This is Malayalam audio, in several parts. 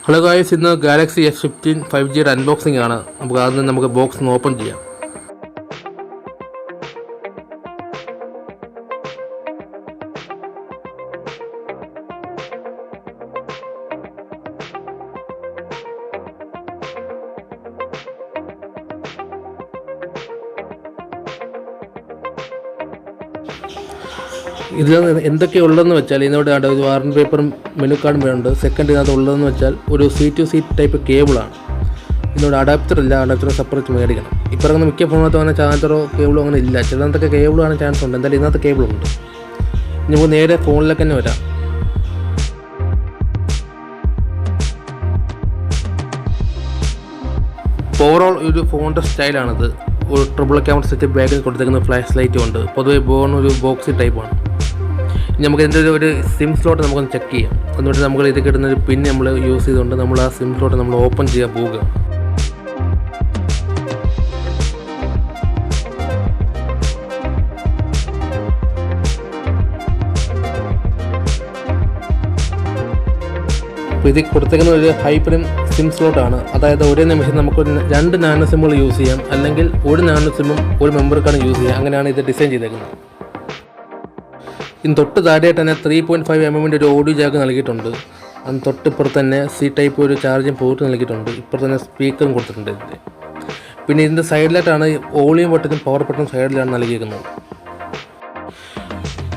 ഹലോ ഗായ്സ്, ഇന്ന് ഗാലക്സി S15 5Gയുടെ അൺബോക്സിംഗ് ആണ്. നമുക്ക് ബോക്സ് ഒന്ന് ഓപ്പൺ ചെയ്യാം. ഇതിൽ എന്തൊക്കെയുള്ളതെന്ന് വെച്ചാൽ ഇതിനോട് ഒരു വാറണ്ടി പേപ്പറും മെനു കാർഡും വേണ്ട. സെക്കൻഡ് ഇതിനകത്ത് ഉള്ളതെന്ന് വെച്ചാൽ ഒരു C2C ടൈപ്പ് കേബിളാണ്. ഇതിനോട് അഡാപ്റ്റർ ഇല്ല, അഡാപ്റ്റർ സെപ്പറേറ്റ് മേടിക്കണം. ഇപ്പം മിക്ക ഫോണിനകത്ത് അങ്ങനെ ചാർജറോ കേബിളോ അങ്ങനെ ഇല്ല. ചിലതൊക്കെ കേബിളാണ് ചാൻസ് ഉണ്ട്, എന്തായാലും ഇതിനകത്ത് കേബിളുണ്ട്. ഇനി നമുക്ക് നേരെ ഫോണിലേക്ക് തന്നെ വരാം. ഓവറോൾ ഒരു ഫോണിൻ്റെ സ്റ്റൈലാണിത്. ഒരു ട്രിപ്പിൾ ക്യാമറ സെറ്റ് ബാക്കിൽ കൊടുത്തേക്കുന്ന ഫ്ലാഷ് ലൈറ്റും ഉണ്ട്. പൊതുവെ ഒരു ബോക്സി ടൈപ്പാണ്. നമുക്ക് ഇതിൻ്റെ ഒരു സിം സ്ലോട്ട് നമുക്കൊന്ന് ചെക്ക് ചെയ്യാം. എന്നിട്ട് നമുക്ക് ഇത് കിട്ടുന്ന ഒരു പിൻ നമ്മൾ യൂസ് ചെയ്തുകൊണ്ട് നമ്മൾ ആ സിം സ്ലോട്ട് നമ്മൾ ഓപ്പൺ ചെയ്യാൻ പോവുക. അപ്പോൾ ഇത് കൊടുത്തേക്കുന്ന ഒരു ഹൈപ്പറിൻ സിം സ്ലോട്ടാണ്. അതായത് ഒരേ നിമിഷം നമുക്ക് 2 നാനോ സിമ്മുകൾ യൂസ് ചെയ്യാം, അല്ലെങ്കിൽ ഒരു നാനോ സിമ്മും ഒരു മെമ്പർക്കാണ് യൂസ് ചെയ്യുക. അങ്ങനെയാണ് ഇത് ഡിസൈൻ ചെയ്തേക്കുന്നത്. ഇതിന് തൊട്ട് താഴെയായിട്ട് തന്നെ 3.5 mm ഒരു ഓഡിയോ ജാക്ക് നൽകിയിട്ടുണ്ട്. അതിന് തൊട്ടിപ്പുറത്ത് തന്നെ C ടൈപ്പ് ഒരു ചാർജിങ് പോർട്ട് നൽകിയിട്ടുണ്ട്. ഇപ്പുറത്ത് തന്നെ സ്പീക്കറും കൊടുത്തിട്ടുണ്ട് ഇതിൽ. പിന്നെ ഇതിൻ്റെ സൈഡിലായിട്ടാണ് വോളിയം ബട്ടനും പവർ ബട്ടനും സൈഡിലാണ് നൽകിയിരിക്കുന്നത്.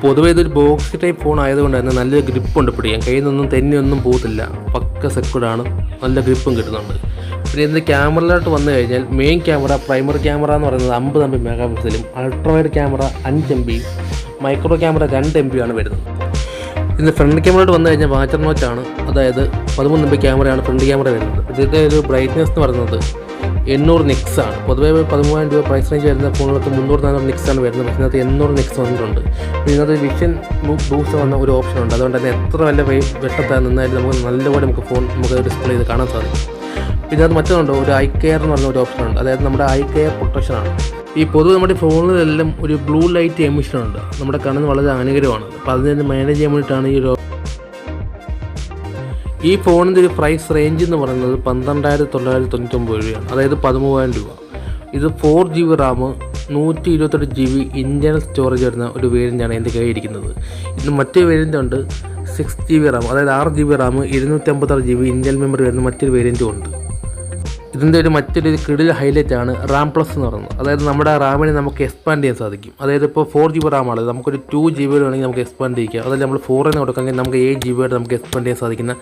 പൊതുവേ ഇതൊരു ബോക്സ് ടൈപ്പ് ഫോൺ ആയതുകൊണ്ട് തന്നെ നല്ല ഗ്രിപ്പുണ്ട് പിടിക്കാൻ. കയ്യിൽ നിന്നൊന്നും തെന്നിയൊന്നും പോകത്തില്ല. പക്ക സെക്യൂർഡാണ്, നല്ല ഗ്രിപ്പും കിട്ടുന്നുണ്ട്. പിന്നെ ഇതിൻ്റെ ക്യാമറയിലോട്ട് വന്നു കഴിഞ്ഞാൽ മെയിൻ ക്യാമറ, പ്രൈമറി ക്യാമറ എന്ന് പറയുന്നത് 50 മെഗാ പിക്സലും, ultrawide camera 5 MB, micro camera 2 MB ആണ് വരുന്നത്. ഇതിൻ്റെ ഫ്രണ്ട് ക്യാമറയോട് വന്നു കഴിഞ്ഞാൽ വാച്ചർ നോച്ചാണ്, അതായത് 13 MB ക്യാമറയാണ് ഫ്രണ്ട് ക്യാമറ വരുന്നത്. ഇതിൻ്റെ ഒരു ബ്രൈറ്റ്നസ് എന്ന് പറയുന്നത് 800 nits ആണ്. പൊതുവേ 13,000 രൂപ പ്രൈസ് റേഞ്ച് വരുന്ന ഫോണുകൾക്ക് 300-400 nits ആണ് വരുന്നത്. പക്ഷേ ഇതിനകത്ത് 800 nits വന്നിട്ടുണ്ട്. പിന്നെ ഇതിനകത്ത് വിഷൻ ബൂസ്റ്റ് വന്ന ഒരു ഓപ്ഷൻ ഉണ്ട്. അതുകൊണ്ട് തന്നെ എത്ര വല്ല വെട്ടത്താൻ നിന്നാലും നമുക്ക് നല്ലപോലെ നമുക്ക് ഡിസ്പ്ലേ ചെയ്ത് കാണാൻ സാധിക്കും. പിന്നെ അത് മറ്റൊന്നുണ്ട്, ഒരു ഐ കെയർ എന്ന് പറഞ്ഞ ഒരു ഓപ്ഷൻ ഉണ്ട്. അതായത് നമ്മുടെ ഐ കെയർ പ്രൊട്ടക്ഷനാണ്. ഈ പൊതുവെ നമ്മുടെ ഫോണിലെല്ലാം ഒരു ബ്ലൂ ലൈറ്റ് എമിഷൻ ഉണ്ട്. നമ്മുടെ കണ്ണിന് വളരെ ഹാനികരമാണ്. അപ്പോൾ അതിനെ മാനേജ് ചെയ്യാൻ വേണ്ടിയിട്ടാണ് ഈ ഫോണിൻ്റെ ഒരു പ്രൈസ് റേഞ്ച് എന്ന് പറയുന്നത് 12,999 രൂപയാണ്, അതായത് 13,000 രൂപ. ഇത് 4GB Ram, 128 GB internal storage വരുന്ന ഒരു വേരിയൻ്റാണ് എൻ്റെ കയ്യിരിക്കുന്നത്. ഇന്ന് മറ്റൊരു വേരിയൻ്റ് ഉണ്ട്, 6GB റാം, അതായത് 6GB Ram, 256 GB internal memory വരുന്ന മറ്റൊരു വേരിയൻറ്റും ഉണ്ട്. ഇതിൻ്റെ മറ്റൊരു കിടില ഹൈലൈറ്റ് ആണ് റാം പ്ലസ് എന്ന് പറയുന്നത്. അതായത് നമ്മുടെ റാമിനെ നമുക്ക് എക്സ്പാൻഡ് ചെയ്യാൻ സാധിക്കും. അതായത് ഇപ്പോൾ 4GB റാമാണ്, നമുക്കൊരു 2GB വേണമെങ്കിൽ നമുക്ക് എക്സ്പാൻഡ് ചെയ്യിക്കാം. അതായത് നമ്മൾ 4 കൊടുക്കാമെങ്കിൽ നമുക്ക് 8GB നമുക്ക് എക്സ്പാൻഡ് ചെയ്യാൻ സാധിക്കുന്ന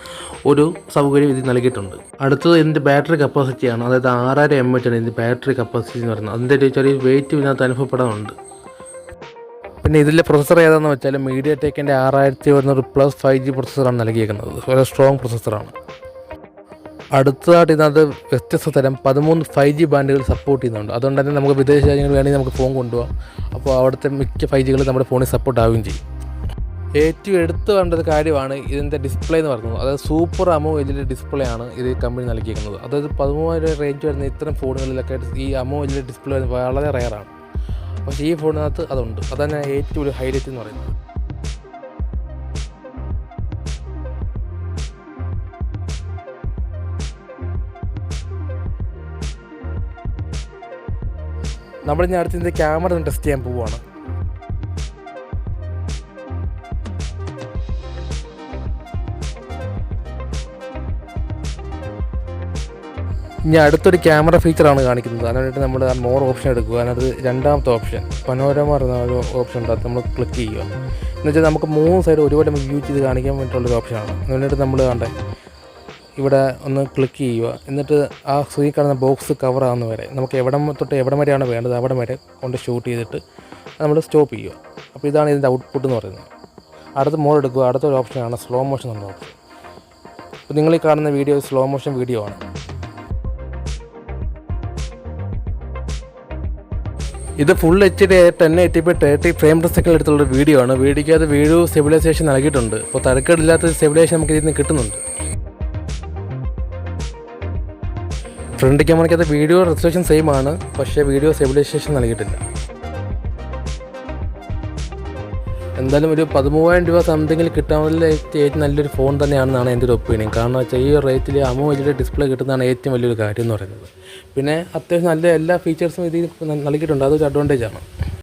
ഒരു സൗകര്യം ഇത് നൽകിയിട്ടുണ്ട്. അടുത്തത് ഇതിൻ്റെ ബാറ്ററി കപ്പാസിറ്റിയാണ്. അതായത് 6000 mAh ആണ് ഇതിൻ്റെ ബാറ്ററി കപ്പാസിറ്റി എന്ന് പറയുന്നത്. അതിൻ്റെ ഒരു ചെറിയ വെയിറ്റ് ഇതിനകത്ത് അനുഭവപ്പെടാറുണ്ട്. പിന്നെ ഇതിലെ പ്രൊസസ്സർ ഏതാണെന്ന് വെച്ചാൽ മീഡിയടെക്കിൻ്റെ 6100+ 5G പ്രൊസസ്സറാണ് നൽകിയിരിക്കുന്നത്. വളരെ സ്ട്രോങ് പ്രൊസസ്സറാണ്. അടുത്തതായിട്ട് ഇതിനകത്ത് വ്യത്യസ്ത തരം 13 5G ബാൻഡുകൾ സപ്പോർട്ട് ചെയ്യുന്നുണ്ട്. അതുകൊണ്ട് തന്നെ നമുക്ക് വിദേശ രാജ്യങ്ങൾ വേണമെങ്കിൽ നമുക്ക് ഫോൺ കൊണ്ടുപോകാം. അപ്പോൾ അവിടുത്തെ മിക്ക 5Gകൾ നമ്മുടെ ഫോണിൽ സപ്പോർട്ട് ആവുകയും ചെയ്യും. ഏറ്റവും എടുത്തു കണ്ടൊരു കാര്യമാണ് ഇതിൻ്റെ ഡിസ്പ്ലേ എന്ന് പറയുന്നത്. അതായത് സൂപ്പർ AMOLED ഡിസ്പ്ലേ ആണ് ഇത് കമ്പനി നൽകിയിരിക്കുന്നത്. അതായത് 13,000 റേഞ്ച് വരുന്ന ഇത്തരം ഫോണുകളിലൊക്കെ ഈ AMOLED ഡിസ്പ്ലേ വളരെ റെയറാണ്. പക്ഷേ ഈ ഫോണിനകത്ത് അതുണ്ട്. അതാണ് ഏറ്റവും ഒരു ഹൈലൈറ്റ് എന്ന് പറയുന്നത്. നമ്മൾ ഇനി അടുത്ത് ഇതിൻ്റെ ക്യാമറ ടെസ്റ്റ് ചെയ്യാൻ പോവുകയാണ്. ഇനി അടുത്തൊരു ക്യാമറ ഫീച്ചറാണ് കാണിക്കുന്നത്. അതിനായിട്ട് നമ്മൾ മോർ ഓപ്ഷൻ എടുക്കുക. അതിനകത്ത് രണ്ടാമത്തെ ഓപ്ഷൻ പനോരമ പറയുന്ന ഒരു ഓപ്ഷൻ ഉണ്ട്. അത് നമ്മൾ ക്ലിക്ക് ചെയ്യുക. എന്ന് വെച്ചാൽ നമുക്ക് 3 സൈഡ് ഒരുപാട് നമുക്ക് യൂസ് ചെയ്ത് കാണിക്കാൻ വേണ്ടിയിട്ടുള്ളൊരു ഓപ്ഷനാണ്. എന്നിട്ട് നമ്മൾ ഇവിടെ ഒന്ന് ക്ലിക്ക് ചെയ്യുക. എന്നിട്ട് ആ സ്ക്രീൻ കാണുന്ന ബോക്സ് കവർ ആകുന്ന വരെ നമുക്ക് എവിടം തൊട്ട് എവിടം വരെയാണ് വേണ്ടത് അവിടെ വരെ കൊണ്ട് ഷൂട്ട് ചെയ്തിട്ട് നമ്മൾ സ്റ്റോപ്പ് ചെയ്യുക. അപ്പോൾ ഇതാണ് ഇതിൻ്റെ ഔട്ട്പുട്ട് എന്ന് പറയുന്നത്. അടുത്ത മോഡ് എടുക്കുക. അടുത്തൊരു ഓപ്ഷനാണ് സ്ലോ മോഷൻ എന്ന ഓപ്ഷൻ. അപ്പോൾ നിങ്ങൾ ഈ കാണുന്ന വീഡിയോ സ്ലോ മോഷൻ വീഡിയോ ആണ്. ഇത് full HD 1080p 30 frame per second എടുത്തുള്ള വീഡിയോ ആണ്. വീഡിയോയ്ക്ക് അത് വീഡിയോ സ്റ്റെബിലൈസേഷൻ നൽകിയിട്ടുണ്ട്. അപ്പോൾ തരക്കേടില്ലാത്ത സ്റ്റെബിലൈസേഷൻ നമുക്ക് ഇതിൽ നിന്ന് കിട്ടുന്നുണ്ട്. ഫ്രണ്ട് ക്യാമറയ്ക്കകത്ത് വീഡിയോ റെസൊല്യൂഷൻ സെയിം ആണ്, പക്ഷേ വീഡിയോ സ്റ്റെബിലൈസേഷൻ നൽകിയിട്ടില്ല. എന്തായാലും ഒരു 13,000 രൂപ സംതിങ്ങിൽ കിട്ടാവുന്ന ഏറ്റവും നല്ലൊരു ഫോൺ തന്നെയാണെന്നാണ് എൻ്റെ ഒരു ഒപ്പീനിയൻ. കാരണം വെച്ചാൽ ഈ റേറ്റിൽ AMOLED ഡിസ്പ്ലേ കിട്ടുന്നതാണ് ഏറ്റവും വലിയൊരു കാര്യം എന്ന് പറയുന്നത്. പിന്നെ അത്യാവശ്യം നല്ല എല്ലാ ഫീച്ചേഴ്സും ഇതിൽ നൽകിയിട്ടുണ്ട്, അതൊരു അഡ്വാൻറ്റേജ് ആണ്.